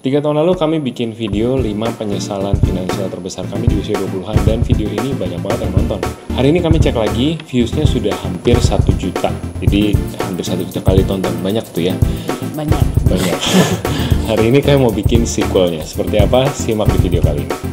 3 tahun lalu kami bikin video 5 penyesalan finansial terbesar kami di usia 20-an dan video ini banyak banget yang nonton. Hari ini kami cek lagi, viewsnya sudah hampir 1 juta. Jadi hampir 1 juta kali tonton, banyak tuh ya. Banyak. Hari ini kami mau bikin sequelnya. Seperti apa? Simak di video kali ini.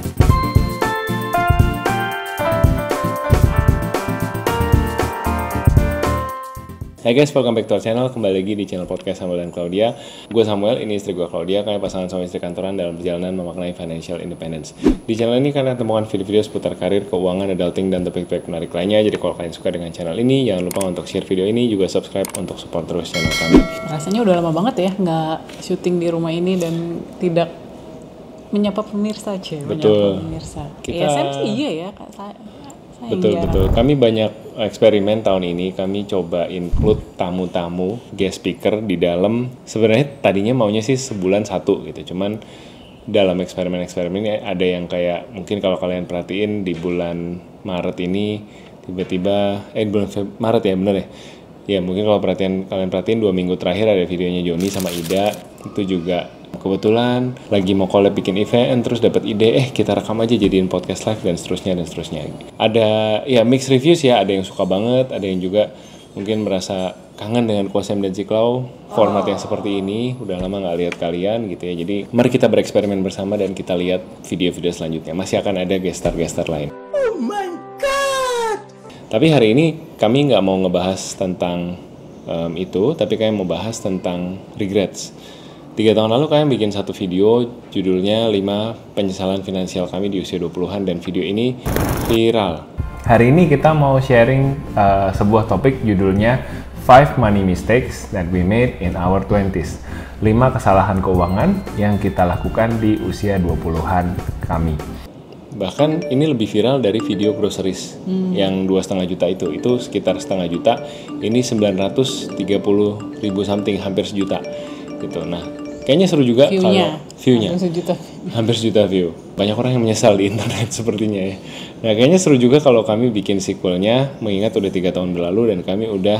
Hai guys, welcome back to our channel. Kembali lagi di channel podcast Samuel dan Claudia. Gue Samuel, ini istri gue Claudia. Kami pasangan suami istri kantoran dalam perjalanan memaknai financial independence. Di channel ini kalian temukan video-video seputar karir, keuangan, adulting, dan topik-topik menarik lainnya. Jadi kalau kalian suka dengan channel ini, jangan lupa untuk share video ini, juga subscribe untuk support terus channel kami. Rasanya udah lama banget ya nggak syuting di rumah ini dan tidak menyapa pemirsa aja. Betul. Menyapa pemirsa. Kita... Ya saya sih iya ya kak. Betul. Kami banyak eksperimen tahun ini. Kami coba include tamu-tamu, guest speaker di dalam. Sebenarnya tadinya maunya sih sebulan 1 gitu. Cuman dalam eksperimen-eksperimen ini ada yang kayak mungkin kalau kalian perhatiin di bulan Maret ini tiba-tiba bulan Maret ya bener ya. Ya mungkin kalau kalian perhatiin 2 minggu terakhir ada videonya Joni sama Ida. Itu juga kebetulan lagi mau collab bikin event, terus dapat ide, kita rekam aja jadiin podcast live dan seterusnya. Ada ya mixed reviews ya, ada yang suka banget, ada yang juga mungkin merasa kangen dengan Kwasem dan Ciklau, format yang seperti ini, udah lama nggak lihat kalian gitu ya. Jadi mari kita bereksperimen bersama dan kita lihat video-video selanjutnya. Masih akan ada gestar lain. Oh my god! Tapi hari ini kami nggak mau ngebahas tentang itu, tapi kami mau bahas tentang regrets. 3 tahun lalu kami bikin satu video judulnya 5 penyesalan finansial kami di usia 20-an dan video ini viral. Hari ini kita mau sharing sebuah topik judulnya 5 money mistakes that we made in our 20s. 5 kesalahan keuangan yang kita lakukan di usia 20-an kami. Bahkan ini lebih viral dari video groceries yang 2,5 juta itu sekitar 0,5 juta. Ini 930.000 something, hampir sejuta gitu. Nah, kayaknya seru juga kalau view-nya hampir sejuta view. Banyak orang yang menyesal di internet sepertinya ya. Nah, kayaknya seru juga kalau kami bikin sequelnya, mengingat udah 3 tahun berlalu dan kami udah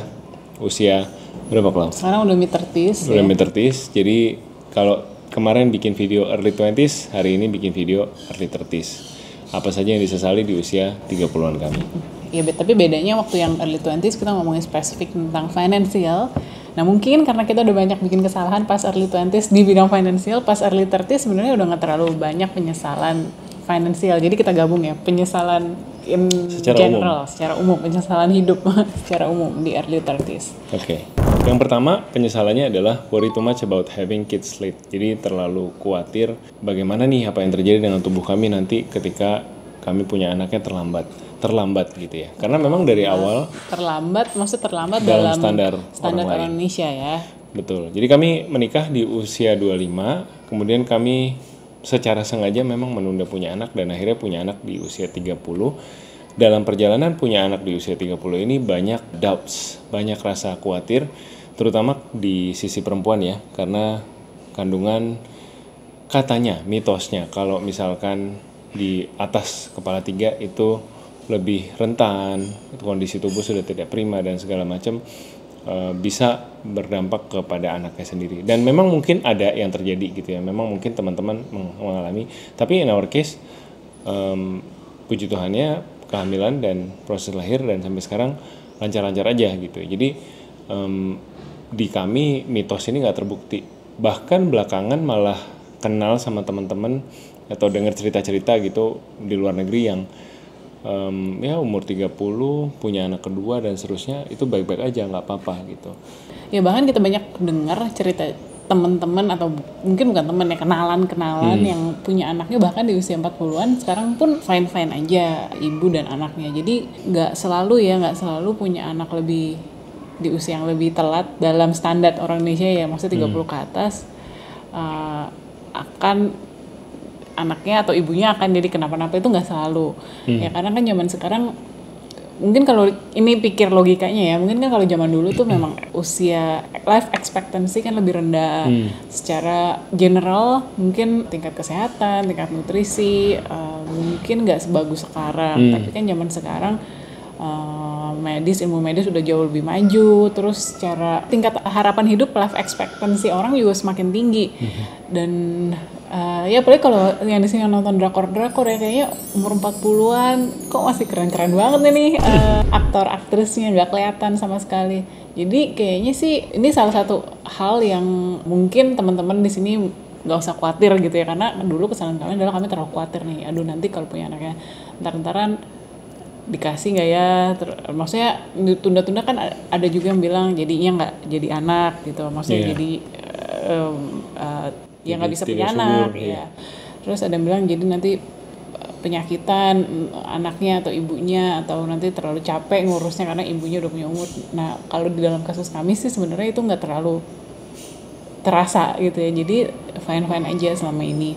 usia berapa Klau? Sekarang udah mid-30s ya. Mid-30s. Jadi kalau kemarin bikin video early 20s, hari ini bikin video early 30s. Apa saja yang disesali di usia 30-an kami. Ya, tapi bedanya waktu yang early 20s kita ngomongin spesifik tentang financial. Nah mungkin karena kita udah banyak bikin kesalahan pas early 20s di bidang financial, pas early 30s sebenarnya udah gak terlalu banyak penyesalan financial. Jadi kita gabung ya, penyesalan in general, secara umum, penyesalan hidup secara umum di early 30s. Oke. Yang pertama, penyesalannya adalah worry too much about having kids late. Jadi terlalu khawatir bagaimana nih apa yang terjadi dengan tubuh kami nanti ketika kami punya anaknya terlambat gitu ya. Karena memang dari awal terlambat dalam standar orang Indonesia ya. Betul. Jadi kami menikah di usia 25, kemudian kami secara sengaja memang menunda punya anak dan akhirnya punya anak di usia 30. Dalam perjalanan punya anak di usia 30 ini banyak doubts, banyak rasa khawatir, terutama di sisi perempuan ya, karena kandungan katanya, mitosnya kalau misalkan di atas kepala 3 itu lebih rentan, kondisi tubuh sudah tidak prima dan segala macam, bisa berdampak kepada anaknya sendiri. Dan memang mungkin ada yang terjadi gitu ya, memang mungkin teman-teman mengalami, tapi in our case puji Tuhannya kehamilan dan proses lahir dan sampai sekarang lancar-lancar aja gitu. Jadi di kami mitos ini nggak terbukti. Bahkan belakangan malah kenal sama teman-teman atau dengar cerita-cerita gitu di luar negeri yang ya umur 30 punya anak kedua dan seterusnya itu baik-baik aja, nggak apa-apa gitu. Ya bahkan kita banyak dengar cerita teman-teman atau mungkin bukan teman ya, kenalan yang punya anaknya bahkan di usia 40-an sekarang pun fine-fine aja ibu dan anaknya. Jadi nggak selalu punya anak lebih di usia yang lebih telat dalam standar orang Indonesia ya, maksudnya 30 ke atas akan anaknya atau ibunya akan jadi kenapa-napa, itu nggak selalu. Ya karena kan zaman sekarang mungkin kalau ini pikir logikanya ya, mungkin kan kalau zaman dulu tuh memang usia life expectancy kan lebih rendah. Secara general mungkin tingkat kesehatan, tingkat nutrisi mungkin nggak sebagus sekarang. Tapi kan zaman sekarang medis, ilmu medis udah jauh lebih maju, terus secara tingkat harapan hidup, life expectancy orang juga semakin tinggi. Dan ya apalagi kalau yang di sini nonton drakor-drakor ya, kayaknya umur 40-an kok masih keren-keren banget nih aktor-aktrisnya, nggak kelihatan sama sekali. Jadi kayaknya sih ini salah satu hal yang mungkin teman-teman di sini nggak usah khawatir gitu ya, karena dulu kesalahan kami adalah kami terlalu khawatir nih, aduh nanti kalau punya anaknya ntar-ntaran dikasih nggak ya, maksudnya tunda-tunda kan ada juga yang bilang jadinya nggak jadi anak gitu, maksudnya jadi ya nggak bisa punya anak ya. Terus ada yang bilang jadi nanti penyakitan anaknya atau ibunya, atau nanti terlalu capek ngurusnya karena ibunya udah punya umur. Nah kalau di dalam kasus kami sih sebenarnya itu nggak terlalu terasa gitu ya, jadi fine-fine aja selama ini.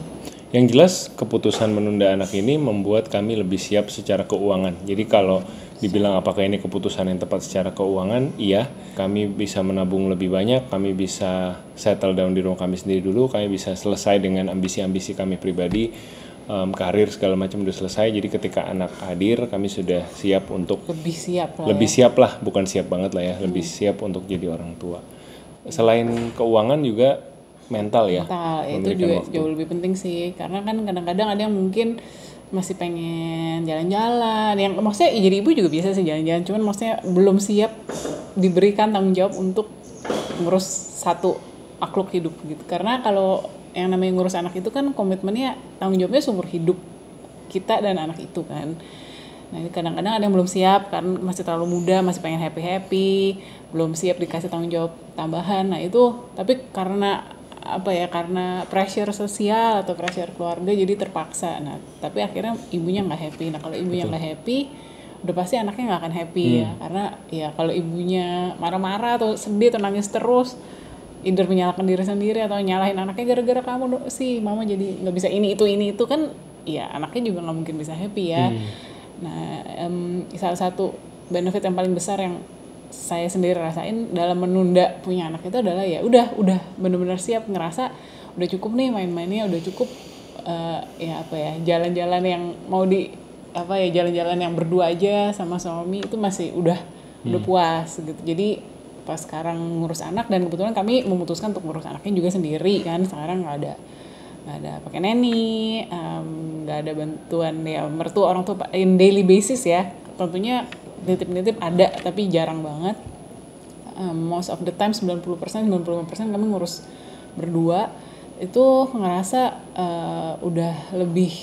Yang jelas keputusan menunda anak ini membuat kami lebih siap secara keuangan. Jadi kalau dibilang apakah ini keputusan yang tepat secara keuangan, iya, kami bisa menabung lebih banyak, kami bisa settle down di rumah kami sendiri dulu, kami bisa selesai dengan ambisi-ambisi kami pribadi, karir segala macam udah selesai. Jadi ketika anak hadir kami sudah siap untuk lebih siap lah, bukan siap banget lah ya, lebih siap untuk jadi orang tua. Selain keuangan juga mental ya. Itu juga jauh lebih penting sih, karena kan kadang-kadang ada yang mungkin masih pengen jalan-jalan, yang maksudnya jadi ibu juga biasa sih jalan-jalan, cuman maksudnya belum siap diberikan tanggung jawab untuk ngurus satu makhluk hidup gitu. Karena kalau yang namanya ngurus anak itu kan komitmennya, tanggung jawabnya seumur hidup kita dan anak itu kan. Nah ini kadang-kadang ada yang belum siap kan, masih terlalu muda, masih pengen happy-happy, belum siap dikasih tanggung jawab tambahan. Nah itu, tapi karena karena pressure sosial atau pressure keluarga jadi terpaksa. Nah tapi akhirnya ibunya nggak happy. Nah kalau ibunya nggak happy, udah pasti anaknya nggak akan happy ya. Karena ya kalau ibunya marah-marah atau sedih atau nangis terus, either menyalahkan diri sendiri atau nyalahin anaknya, gara-gara kamu sih mama jadi nggak bisa ini itu kan, ya anaknya juga nggak mungkin bisa happy ya. Nah salah satu benefit yang paling besar yang saya sendiri rasain dalam menunda punya anak itu adalah ya udah benar-benar siap, ngerasa udah cukup nih main-mainnya, udah cukup jalan-jalan yang mau jalan-jalan yang berdua aja sama suami itu masih udah puas gitu. Jadi pas sekarang ngurus anak, dan kebetulan kami memutuskan untuk ngurus anaknya juga sendiri kan, sekarang nggak ada pakai neni, nggak ada bantuan ya mertua orang tua in daily basis ya, tentunya nitip-nitip ada tapi jarang banget. Most of the time 90% kami ngurus berdua. Itu ngerasa udah lebih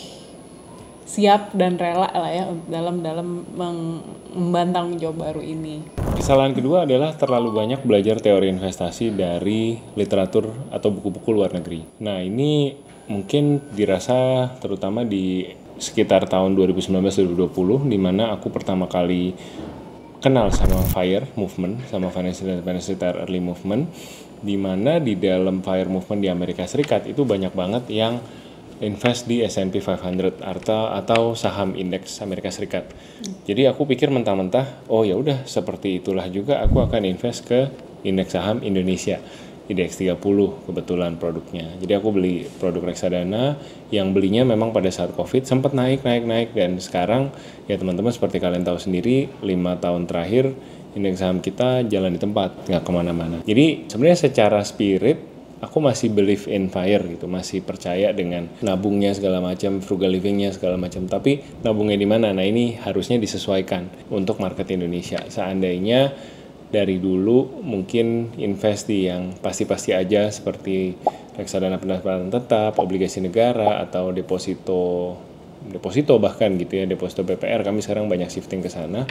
siap dan rela lah ya dalam membantang jawab baru ini. Kesalahan kedua adalah terlalu banyak belajar teori investasi dari literatur atau buku-buku luar negeri. Nah ini mungkin dirasa terutama di sekitar tahun 2019-2020, di mana aku pertama kali kenal sama FIRE movement, sama Financial Independence Retire Early movement, di mana di dalam FIRE movement di Amerika Serikat itu banyak banget yang invest di S&P 500 atau saham indeks Amerika Serikat. Jadi aku pikir mentah-mentah, oh ya udah seperti itulah juga aku akan invest ke indeks saham Indonesia. IDX 30 kebetulan produknya. Jadi aku beli produk reksadana yang belinya memang pada saat Covid sempat naik, dan sekarang ya teman-teman seperti kalian tahu sendiri 5 tahun terakhir indeks saham kita jalan di tempat, nggak kemana-mana. Jadi sebenarnya secara spirit aku masih believe in FIRE gitu, masih percaya dengan nabungnya segala macam, frugal livingnya segala macam. Tapi nabungnya di mana? Nah ini harusnya disesuaikan untuk market Indonesia. Seandainya dari dulu mungkin invest di yang pasti-pasti aja seperti reksadana pendapatan tetap, obligasi negara, atau deposito bahkan gitu ya, deposito BPR, kami sekarang banyak shifting ke sana,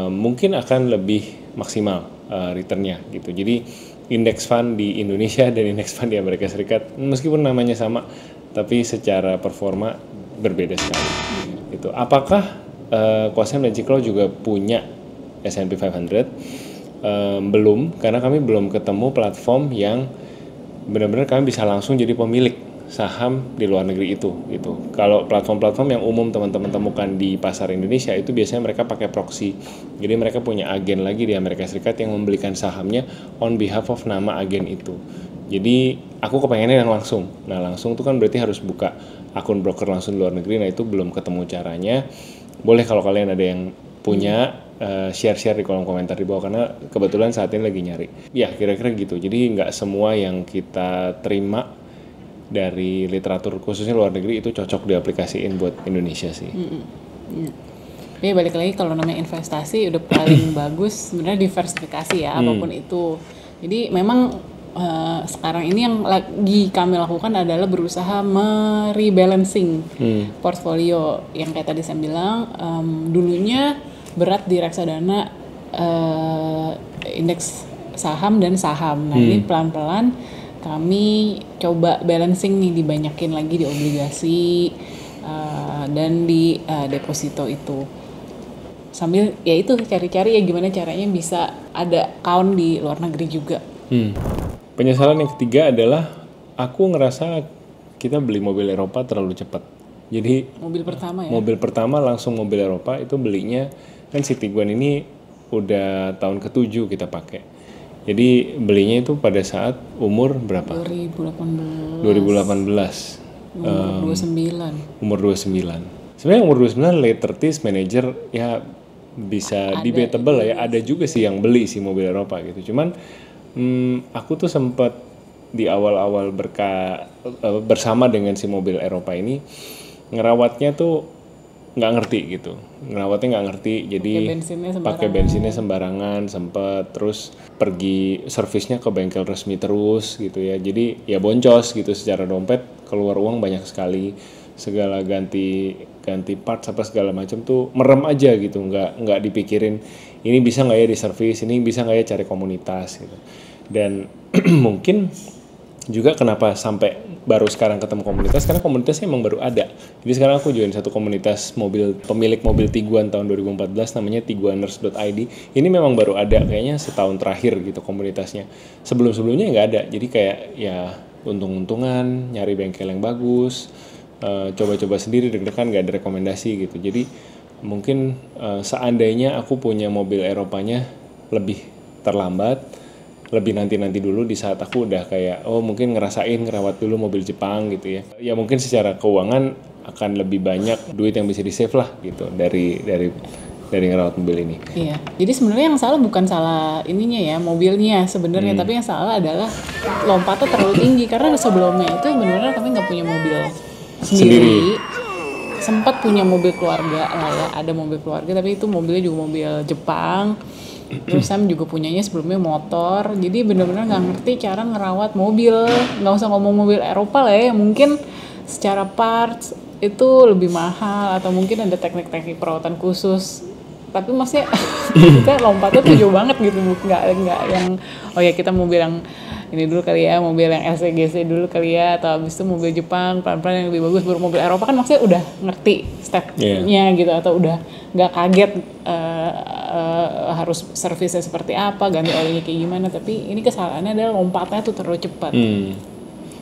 mungkin akan lebih maksimal returnnya gitu. Jadi index fund di Indonesia dan index fund di Amerika Serikat meskipun namanya sama, tapi secara performa berbeda sekali. Gitu. Apakah Kosem dan Ciklo juga punya S&P 500? Belum, karena kami belum ketemu platform yang benar-benar kami bisa langsung jadi pemilik saham di luar negeri itu gitu. Kalau platform-platform yang umum teman-teman temukan di pasar Indonesia itu biasanya mereka pakai proxy. Jadi mereka punya agen lagi di Amerika Serikat yang membelikan sahamnya on behalf of nama agen itu. Jadi aku kepengennya yang langsung. Nah langsung itu kan berarti harus buka akun broker langsung di luar negeri. Nah itu belum ketemu caranya. Boleh kalau kalian ada yang punya share-share di kolom komentar di bawah karena kebetulan saat ini lagi nyari. Ya kira-kira gitu. Jadi nggak semua yang kita terima dari literatur khususnya luar negeri itu cocok diaplikasiin buat Indonesia sih. Tapi balik lagi kalau namanya investasi udah paling bagus sebenarnya diversifikasi ya apapun itu. Jadi memang sekarang ini yang lagi kami lakukan adalah berusaha merebalancing portfolio yang kayak tadi saya bilang dulunya berat di reksadana indeks saham dan saham. Nah ini pelan-pelan kami coba balancing nih, dibanyakin lagi di obligasi dan di deposito itu. Sambil ya itu cari-cari ya gimana caranya bisa ada account di luar negeri juga. Penyesalan yang ketiga adalah aku ngerasa kita beli mobil Eropa terlalu cepat. Jadi Mobil pertama ya? mobil pertama langsung mobil Eropa itu belinya kan si Tiguan ini udah tahun ke-7 kita pakai. Jadi belinya itu pada saat umur berapa? 2018. 2018. Umur 29. Umur 29. Sebenarnya umur 29 late 30s manager ya bisa debatable lah ya. Ada juga sih yang beli si mobil Eropa gitu. Cuman aku tuh sempat di awal-awal bersama dengan si mobil Eropa ini ngerawatnya tuh nggak ngerti gitu, ngerawatnya nggak ngerti, jadi pakai bensinnya sembarangan, sempet terus pergi servisnya ke bengkel resmi terus gitu ya, jadi ya boncos gitu secara dompet, keluar uang banyak sekali, segala ganti parts apa segala macam tuh merem aja gitu, nggak dipikirin ini bisa nggak ya di servis, ini bisa nggak ya cari komunitas gitu. Dan mungkin juga kenapa sampai baru sekarang ketemu komunitas, karena komunitasnya emang baru ada. Jadi sekarang aku join satu komunitas pemilik mobil Tiguan tahun 2014 namanya tiguaners.id. Ini memang baru ada kayaknya setahun terakhir gitu komunitasnya. Sebelum-sebelumnya nggak ada. Jadi kayak ya untung-untungan, nyari bengkel yang bagus, coba-coba sendiri deg-degan, nggak ada rekomendasi gitu. Jadi mungkin seandainya aku punya mobil Eropanya lebih terlambat, lebih nanti dulu di saat aku udah kayak mungkin ngerasain ngerawat dulu mobil Jepang gitu ya. Ya mungkin secara keuangan akan lebih banyak duit yang bisa di-save lah gitu dari ngerawat mobil ini. Iya. Jadi sebenarnya yang salah bukan salah ininya ya, mobilnya sebenarnya, tapi yang salah adalah lompatnya terlalu tinggi karena sebelumnya itu benar-benar kami nggak punya mobil sendiri. Sempat punya mobil keluarga lah ya, ada mobil keluarga tapi itu mobilnya juga mobil Jepang. Terus Sam juga punyanya sebelumnya motor, jadi benar-benar nggak ngerti cara ngerawat mobil. Nggak usah ngomong mobil Eropa lah ya, mungkin secara parts itu lebih mahal atau mungkin ada teknik-teknik perawatan khusus. Tapi maksudnya kita lompatnya tuh jauh banget gitu, nggak yang kita mobil yang ini dulu kali ya, mobil yang LCGC dulu kali ya, atau abis itu mobil Jepang pelan-pelan yang lebih bagus, baru mobil Eropa kan maksudnya udah ngerti stepnya gitu, atau udah nggak kaget harus servisnya seperti apa, ganti olinya kayak gimana. Tapi ini kesalahannya adalah lompatnya tuh terlalu cepat.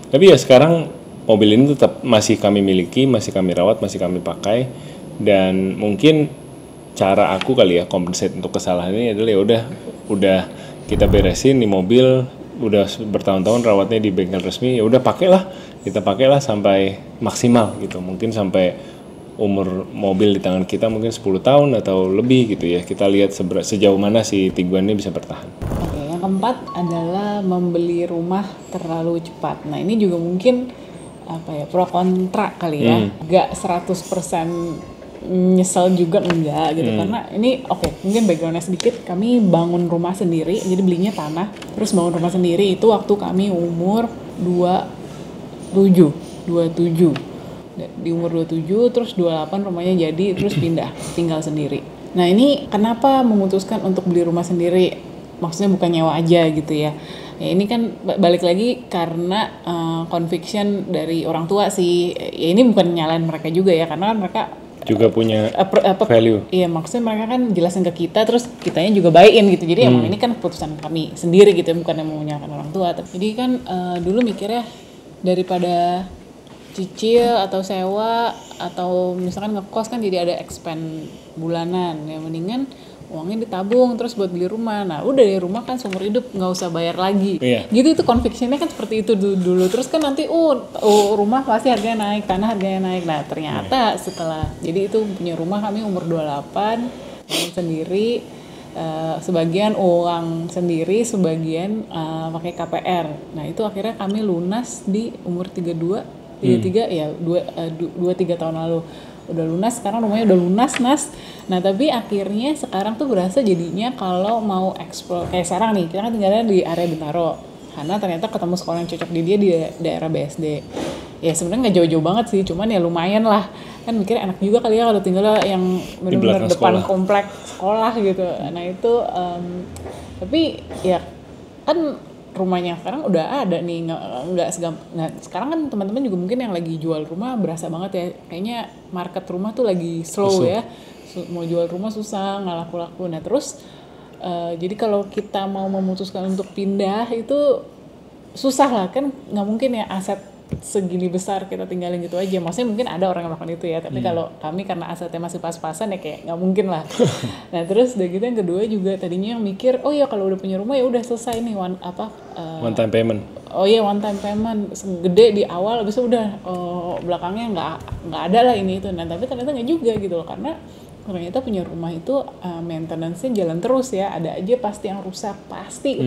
Tapi ya sekarang mobil ini tetap masih kami miliki, masih kami rawat, masih kami pakai, dan mungkin cara aku kali ya compensate untuk kesalahan ini adalah ya udah kita beresin di mobil, udah bertahun-tahun rawatnya di bengkel resmi, ya udah kita pakailah sampai maksimal gitu, mungkin sampai umur mobil di tangan kita mungkin 10 tahun atau lebih gitu ya, kita lihat sejauh mana si Tiguan ini bisa bertahan. Oke, yang keempat adalah membeli rumah terlalu cepat. Nah ini juga mungkin pro kontra kali ya, nggak 100% nyesel juga enggak gitu, karena ini mungkin backgroundnya sedikit, kami bangun rumah sendiri, jadi belinya tanah terus bangun rumah sendiri itu waktu kami umur 27 di umur 27 terus 28 rumahnya jadi, terus pindah tinggal sendiri. Nah ini kenapa memutuskan untuk beli rumah sendiri, maksudnya bukan nyewa aja gitu ya. Ya ini kan balik lagi karena conviction dari orang tua sih, ya ini bukan nyalain mereka juga ya, karena kan mereka juga punya value. Iya, maksudnya mereka kan jelasin ke kita, terus kitanya juga buy-in gitu. Jadi emang ini kan keputusan kami sendiri gitu, bukan yang mau menyalahkan orang tua. Jadi kan dulu mikirnya daripada cicil atau sewa atau misalkan ngekos kan jadi ada expend bulanan, ya mendingan uangnya ditabung terus buat beli rumah. Nah udah di rumah kan seumur hidup nggak usah bayar lagi. Gitu, itu convictionnya kan seperti itu dulu. Terus kan nanti rumah pasti harganya naik, tanah harganya naik. Nah ternyata setelah jadi itu punya rumah kami umur 28, Bangun sendiri, sebagian uang sendiri, sebagian pakai KPR. Nah itu akhirnya kami lunas di umur 33 ya 2-3 tahun lalu. Udah lunas, sekarang rumahnya udah lunas Nas. Nah tapi akhirnya sekarang tuh berasa jadinya kalau mau explore, kayak sekarang nih, kita kan tinggalnya di area Bintaro. Karena ternyata ketemu sekolah yang cocok di dia di daerah BSD. Ya sebenarnya nggak jauh-jauh banget sih, cuman ya lumayan lah. Kan mikirnya enak juga kali ya kalau tinggalnya yang benar-benar depan komplek sekolah gitu. Nah itu, tapi ya kan rumahnya sekarang udah ada nih, nggak sekarang kan teman-teman juga mungkin yang lagi jual rumah berasa banget ya, kayaknya market rumah tuh lagi slow ya, mau jual rumah susah, nggak laku-laku. Nah terus jadi kalau kita mau memutuskan untuk pindah itu susah lah, kan nggak mungkin ya aset segini besar kita tinggalin gitu aja. Maksudnya mungkin ada orang yang melakukan itu ya, tapi kalau kami karena asetnya masih pas-pasan ya kayak nggak mungkin lah. Nah terus udah gitu yang kedua juga tadinya yang mikir, oh ya kalau udah punya rumah ya udah selesai nih one time payment. Oh iya, one time payment gede di awal, habis itu udah belakangnya nggak ada lah ini itu. Nah tapi ternyata nggak juga gitu loh, karena ternyata punya rumah itu maintenance-nya jalan terus ya, ada aja pasti yang rusak, pasti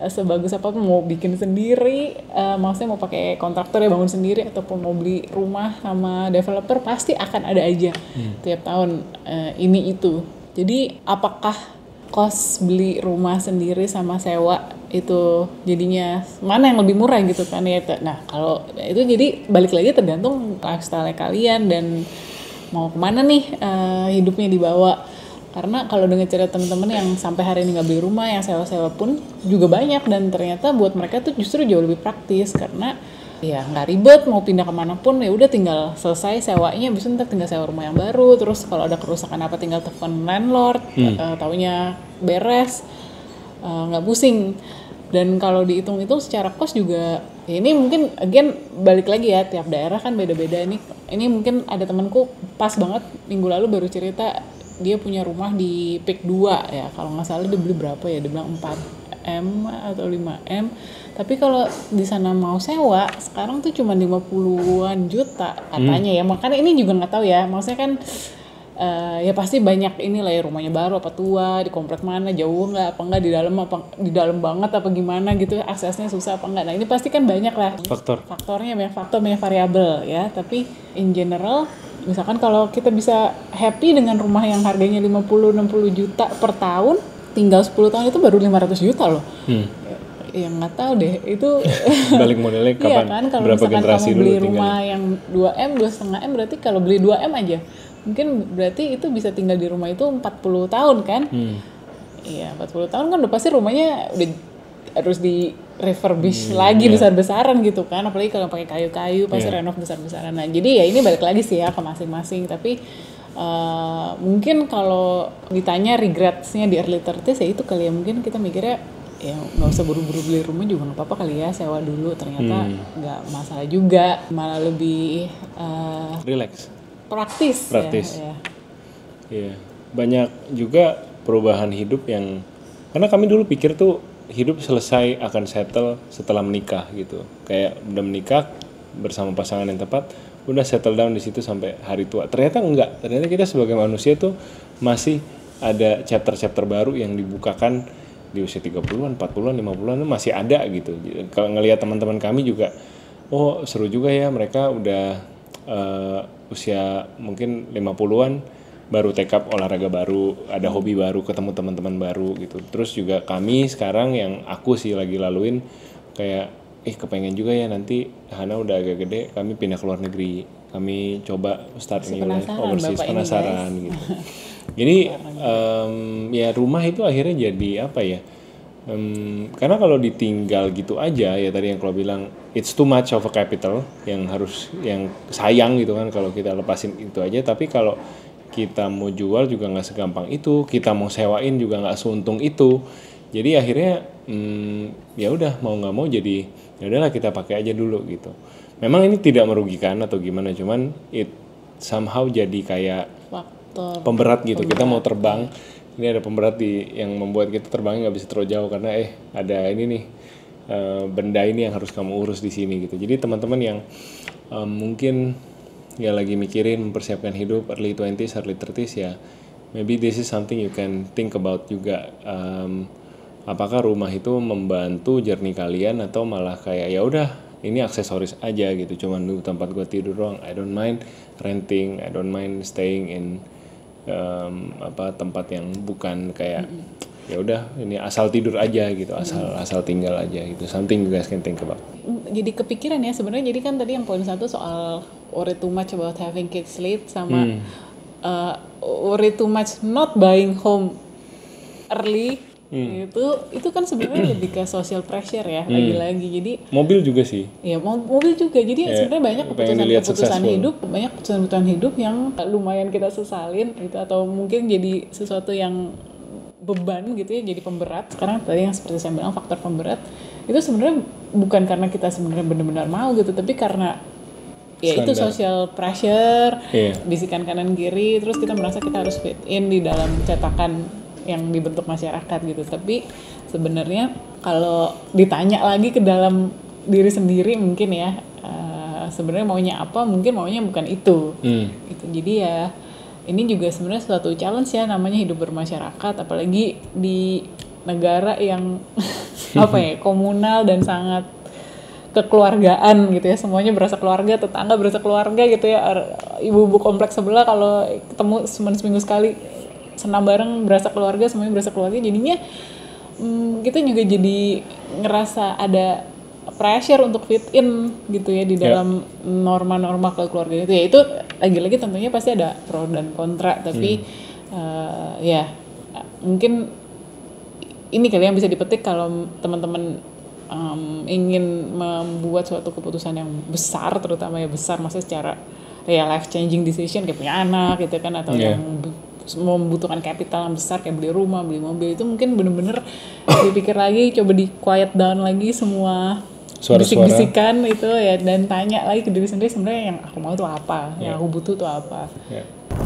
sebagus apapun mau bikin sendiri, maksudnya mau pakai kontraktor ya bangun sendiri ataupun mau beli rumah sama developer pasti akan ada aja tiap tahun ini itu. Jadi apakah kos beli rumah sendiri sama sewa itu jadinya mana yang lebih murah gitu kan ya? Nah kalau itu jadi balik lagi tergantung lifestyle kalian dan mau kemana nih hidupnya dibawa. Karena kalau dengar cerita teman-teman yang sampai hari ini nggak beli rumah, yang sewa-sewa pun juga banyak, dan ternyata buat mereka tuh justru jauh lebih praktis karena ya nggak ribet, mau pindah kemana pun ya udah tinggal selesai sewanya, bisa ntar tinggal sewa rumah yang baru, terus kalau ada kerusakan apa tinggal telepon landlord, taunya beres, nggak pusing. Dan kalau dihitung-hitung secara kos juga, ya ini mungkin again balik lagi ya, tiap daerah kan beda-beda. Ini mungkin ada temanku pas banget minggu lalu baru cerita dia punya rumah di Pik 2 ya, kalau nggak salah dia beli berapa ya, dia bilang 4M atau 5M, tapi kalau di sana mau sewa sekarang tuh cuma 50-an juta katanya ya. Makanya ini juga nggak tahu ya, maksudnya kan ya pasti banyak inilah ya, rumahnya baru apa tua, di komplek mana, jauh nggak apa nggak, di dalam banget apa gimana gitu, aksesnya susah apa enggak. Nah ini pasti kan banyak lah faktornya, banyak variabel ya. Tapi in general misalkan kalau kita bisa happy dengan rumah yang harganya 50-60 juta per tahun, tinggal 10 tahun itu baru 500 juta loh. Ya nggak tahu deh itu balik modelnya kapan, iya kan, kalau berapa misalkan generasi kamu beli dulu rumah yang 2M, 2,5M, berarti kalau beli 2M aja mungkin berarti itu bisa tinggal di rumah itu 40 tahun kan. Iya 40 tahun kan udah pasti rumahnya udah harus di refurbish lagi besar-besaran gitu kan, apalagi kalau pakai kayu-kayu pasti renov besar-besaran. Nah jadi ya ini balik lagi sih ya ke masing-masing, tapi mungkin kalau ditanya regrets-nya di early 30s ya itu kali ya, mungkin kita mikirnya ya nggak usah buru-buru beli rumah juga nggak apa-apa kali ya, sewa dulu, ternyata nggak masalah juga, malah lebih relax, praktis. Ya. Iya. Banyak juga perubahan hidup yang, karena kami dulu pikir tuh hidup selesai akan settle setelah menikah gitu, kayak udah menikah bersama pasangan yang tepat udah settle down di situ sampai hari tua. Ternyata enggak, ternyata kita sebagai manusia tuh masih ada chapter-chapter baru yang dibukakan di usia 30-an, 40-an, 50-an masih ada gitu. Kalau ngelihat teman-teman kami juga, oh seru juga ya, mereka udah usia mungkin 50-an baru take up olahraga baru, ada hobi baru, ketemu teman-teman baru gitu. Terus juga kami sekarang yang aku sih lagi laluin kayak kepengen juga ya nanti Hana udah agak gede, kami pindah ke luar negeri, kami coba start new life overseas, penasaran gitu. Jadi ya rumah itu akhirnya jadi apa ya? Karena kalau ditinggal gitu aja ya, tadi yang kalau bilang it's too much of a capital yang sayang gitu kan kalau kita lepasin itu aja. Tapi kalau kita mau jual juga nggak segampang itu, kita mau sewain juga nggak seuntung itu. Jadi akhirnya ya udah mau nggak mau jadi ya udahlah kita pakai aja dulu gitu. Memang ini tidak merugikan atau gimana, cuman it somehow jadi kayak faktor pemberat gitu. Kita mau terbang, ini ada pemberat yang membuat kita terbangnya nggak bisa terlalu jauh karena ada ini nih benda ini yang harus kamu urus di sini gitu. Jadi teman-teman yang mungkin ya lagi mikirin mempersiapkan hidup early 20s, early 30s ya maybe this is something you can think about juga. Apakah rumah itu membantu journey kalian atau malah kayak ya udah ini aksesoris aja gitu, cuman dulu tempat gue tidur doang. I don't mind renting, I don't mind staying in tempat yang bukan kayak ya udah ini asal tidur aja gitu, asal tinggal aja gitu. Something you guys can think about. Jadi kepikiran ya sebenarnya. Jadi kan tadi yang poin 1 soal worry too much about having kids late sama worry too much not buying home early. Itu kan sebenarnya lebih ke social pressure ya, lagi-lagi. Jadi mobil juga sih. Ya, mobil juga. Jadi sebenarnya banyak keputusan hidup yang lumayan kita sesalin gitu, atau mungkin jadi sesuatu yang beban gitu ya, jadi pemberat. Sekarang tadi yang seperti saya bilang faktor pemberat itu sebenarnya bukan karena kita sebenarnya benar-benar mau gitu, tapi karena ya standar. Itu social pressure, bisikan kanan kiri, terus kita merasa kita harus fit in di dalam cetakan yang dibentuk masyarakat gitu. Tapi sebenarnya kalau ditanya lagi ke dalam diri sendiri mungkin ya, sebenarnya maunya apa, mungkin maunya bukan itu. Gitu. Jadi ya ini juga sebenarnya suatu challenge ya, namanya hidup bermasyarakat, apalagi di negara yang komunal dan sangat kekeluargaan gitu ya, semuanya berasa keluarga, tetangga berasa keluarga gitu ya, ibu-ibu kompleks sebelah kalau ketemu cuma seminggu sekali senam bareng berasa keluarga, semuanya berasa keluarga. Jadinya kita juga jadi ngerasa ada pressure untuk fit in gitu ya di dalam norma-norma kekeluargaan itu. Ya itu lagi-lagi tentunya pasti ada pro dan kontra, tapi ya mungkin ini kali yang bisa dipetik kalau teman-teman ingin membuat suatu keputusan yang besar, terutama ya besar maksudnya secara ya life changing decision kayak punya anak gitu kan, atau yang membutuhkan capital yang besar kayak beli rumah, beli mobil, itu mungkin bener-bener dipikir lagi, coba di quiet down lagi semua bisik-bisikan itu ya, dan tanya lagi ke diri sendiri sebenarnya yang aku mau itu apa, yang aku butuh itu apa.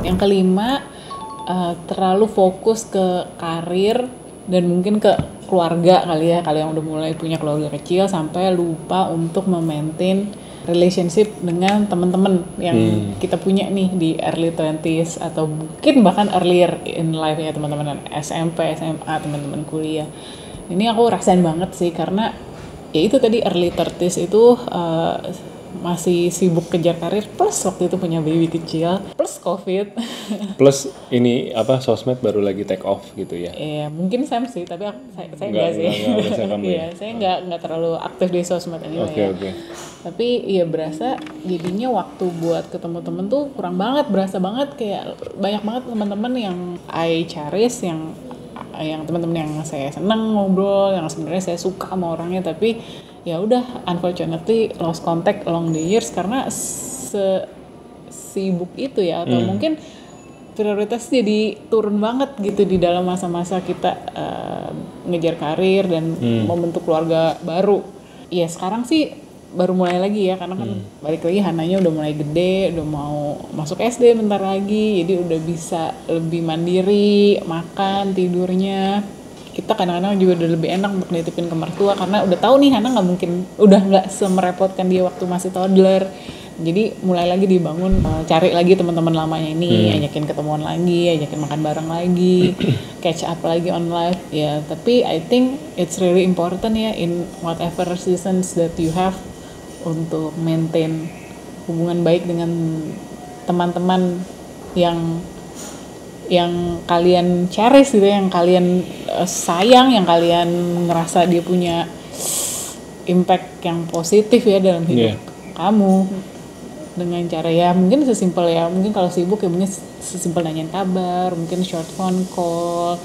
Yang kelima, terlalu fokus ke karir dan mungkin ke keluarga kali ya, kalau yang udah mulai punya keluarga kecil sampai lupa untuk memaintain relationship dengan teman-teman yang kita punya nih di early 20s atau mungkin bahkan earlier in life ya, teman-teman SMP, SMA, teman-teman kuliah. Ini aku rasain banget sih, karena ya itu tadi early 30s itu masih sibuk kejar karir, plus waktu itu punya baby kecil, plus COVID, plus ini sosmed baru lagi take off gitu ya. Iya, mungkin Sam sih, tapi saya enggak sih. Iya, saya enggak terlalu aktif di sosmed anyway. Okay. Tapi iya berasa jadinya waktu buat ketemu temen tuh kurang banget, berasa banget kayak banyak banget teman-teman yang I cherish, yang teman-teman yang saya seneng ngobrol, yang sebenarnya saya suka sama orangnya, tapi ya udah unfortunately lost contact along the years karena sibuk itu ya, atau mungkin prioritas jadi turun banget gitu di dalam masa-masa kita ngejar karir dan membentuk keluarga baru. Ya sekarang sih baru mulai lagi ya, karena kan balik lagi Hananya udah mulai gede, udah mau masuk SD bentar lagi, jadi udah bisa lebih mandiri, makan, tidurnya. Kita kadang-kadang juga udah lebih enak untuk nitipin ke mertua, karena udah tahu nih Hana nggak mungkin, udah nggak semerepotkan dia waktu masih toddler. Jadi mulai lagi dibangun, cari lagi teman-teman lamanya ini, ajakin ketemuan lagi, ajakin makan bareng lagi, catch up lagi on life. Ya, tapi I think it's really important ya in whatever seasons that you have untuk maintain hubungan baik dengan teman-teman yang kalian cherish gitu, yang kalian sayang, yang kalian ngerasa dia punya impact yang positif ya dalam hidup kamu, dengan cara ya mungkin sesimpel ya, mungkin kalau sibuk ya mungkin sesimpel nanyain kabar, mungkin short phone call,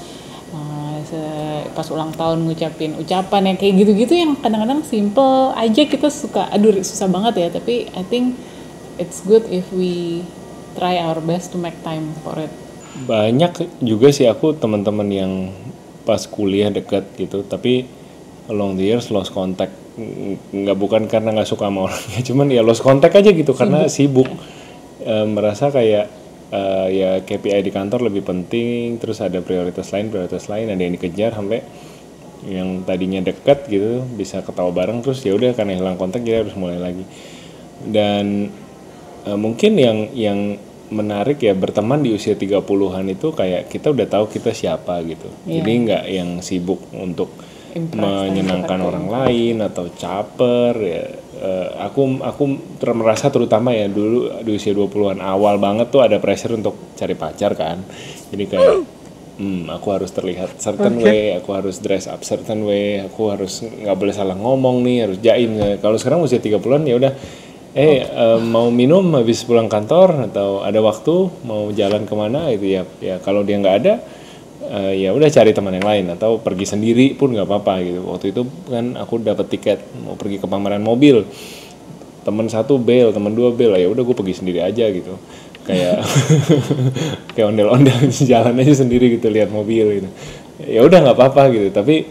pas ulang tahun ngucapin ucapan yang kayak gitu-gitu yang kadang-kadang simple aja kita suka, aduh susah banget ya, tapi I think it's good if we try our best to make time for it. Banyak juga sih aku teman-teman yang pas kuliah dekat gitu, tapi along the years lost contact, nggak bukan karena nggak suka sama orangnya, cuman ya lost contact aja gitu karena sibuk. Merasa kayak ya KPI di kantor lebih penting, terus ada prioritas lain, ada yang dikejar sampai yang tadinya dekat gitu bisa ketawa bareng, terus ya udah karena hilang kontak jadi harus mulai lagi. Dan mungkin yang menarik ya, berteman di usia 30-an itu kayak kita udah tahu kita siapa gitu. Jadi nggak yang sibuk untuk menyenangkan orang lain atau caper ya. Aku merasa terutama ya dulu di usia 20-an awal banget tuh ada pressure untuk cari pacar kan. Jadi kayak aku harus terlihat certain way, aku harus dress up certain way, aku harus nggak boleh salah ngomong nih, harus jaim. Kalau sekarang usia 30-an ya udah mau minum habis pulang kantor atau ada waktu mau jalan kemana gitu ya kalau dia nggak ada ya udah cari teman yang lain atau pergi sendiri pun nggak apa-apa gitu. Waktu itu kan aku dapat tiket mau pergi ke pameran mobil, teman 1 bail, teman 2 bail, ya udah gue pergi sendiri aja gitu, kayak kayak ondel-ondel jalan aja sendiri gitu lihat mobil gitu. Ya udah nggak apa-apa gitu, tapi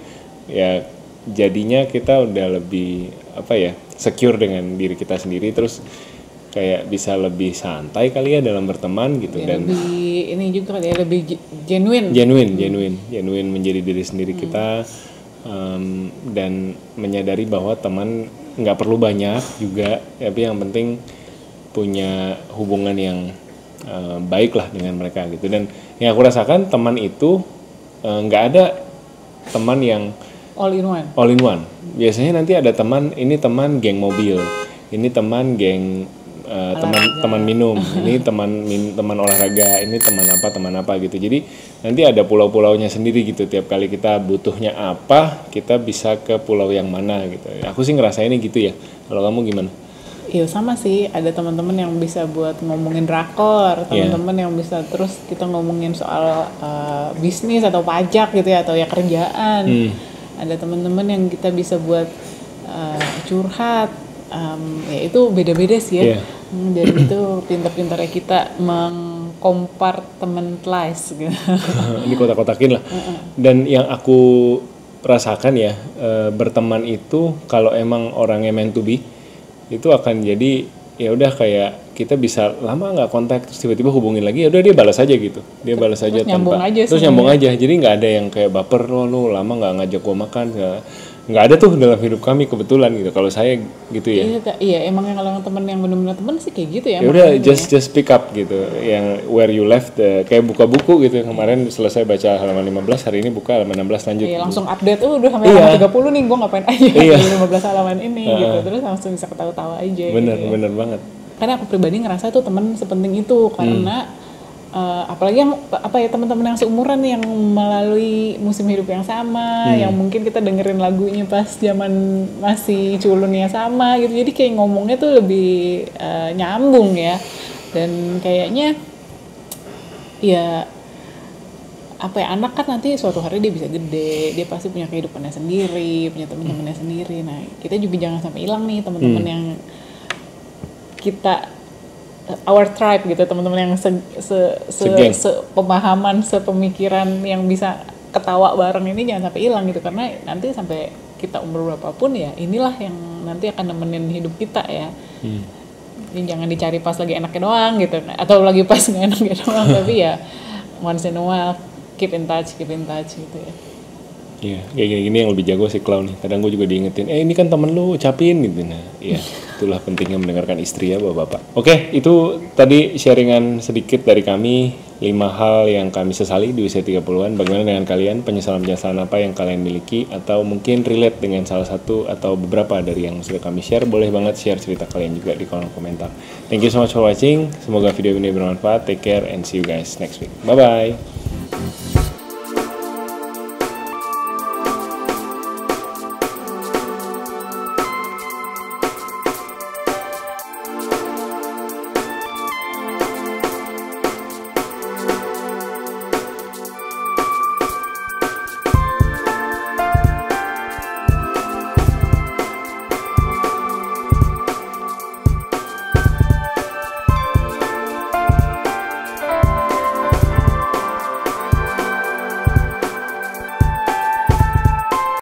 ya jadinya kita udah lebih secure dengan diri kita sendiri, terus kayak bisa lebih santai kali ya dalam berteman gitu, dan lebih ini juga ya, lebih genuine menjadi diri sendiri kita, dan menyadari bahwa teman nggak perlu banyak juga, tapi yang penting punya hubungan yang baik lah dengan mereka gitu. Dan yang aku rasakan teman itu nggak ada teman yang all in one. Biasanya nanti ada teman, ini teman geng mobil, ini teman geng teman minum, ini teman olahraga, ini teman apa gitu. Jadi nanti ada pulau-pulaunya sendiri gitu. Tiap kali kita butuhnya apa, kita bisa ke pulau yang mana gitu. Aku sih ngerasainnya gitu ya. Kalau kamu gimana? Iya sama sih, ada teman-teman yang bisa buat ngomongin drakor, teman-teman yang bisa terus kita ngomongin soal bisnis atau pajak gitu ya, atau ya kerjaan. Ada teman-teman yang kita bisa buat curhat, ya itu beda-beda sih ya. Jadi itu pintar-pintarnya kita mengkompartmentalize gitu. Ini kotak-kotakin lah. Dan yang aku rasakan ya, berteman itu kalau emang orangnya meant to be, itu akan jadi ya udah kayak kita bisa lama nggak kontak, terus tiba-tiba hubungin lagi, ya udah dia balas aja gitu, dia balas aja nyambung tanpa aja terus nyambung aja. Jadi nggak ada yang kayak baper, lu lama nggak ngajak gua makan, nggak ada tuh dalam hidup kami kebetulan gitu. Kalau saya gitu ya. Iya emang yang kalau teman yang benar-benar teman sih kayak gitu ya. Ya udah just pick up gitu, yang where you left, kayak buka buku gitu. Kemarin selesai baca halaman 15, hari ini buka halaman 16 lanjut. Iya langsung update, udah sampai halaman 30 nih, gue ngapain aja di 15 halaman ini gitu. Terus langsung bisa ketawa-tawa aja. Bener banget. Karena aku pribadi ngerasa tuh teman sepenting itu, karena apalagi yang teman-teman yang seumuran nih, yang melalui musim hidup yang sama, yang mungkin kita dengerin lagunya pas zaman masih culunnya sama gitu. Jadi kayak ngomongnya tuh lebih nyambung ya. Dan kayaknya ya anak kan nanti suatu hari dia bisa gede, dia pasti punya kehidupannya sendiri, punya teman-temannya sendiri. Nah, kita juga jangan sampai hilang nih teman-teman yang kita our tribe gitu, teman-teman yang sepemahaman, sepemikiran, yang bisa ketawa bareng ini jangan sampai hilang gitu. Karena nanti sampai kita umur berapapun ya inilah yang nanti akan nemenin hidup kita ya. Jadi jangan dicari pas lagi enaknya doang gitu, atau lagi pas nggak enaknya doang, tapi ya once in a while keep in touch gitu ya. Iya, kayak gini-gini yang lebih jago sih Clown nih. Kadang gue juga diingetin, ini kan temen lu, ucapin gitu. Nah, iya, itulah pentingnya mendengarkan istri ya bapak-bapak. Oke, itu tadi sharingan sedikit dari kami, 5 hal yang kami sesali di usia 30-an. Bagaimana dengan kalian? Penyesalan-penyesalan apa yang kalian miliki? Atau mungkin relate dengan salah satu atau beberapa dari yang sudah kami share? Boleh banget share cerita kalian juga di kolom komentar. Thank you so much for watching. Semoga video ini bermanfaat. Take care and see you guys next week. Bye-bye.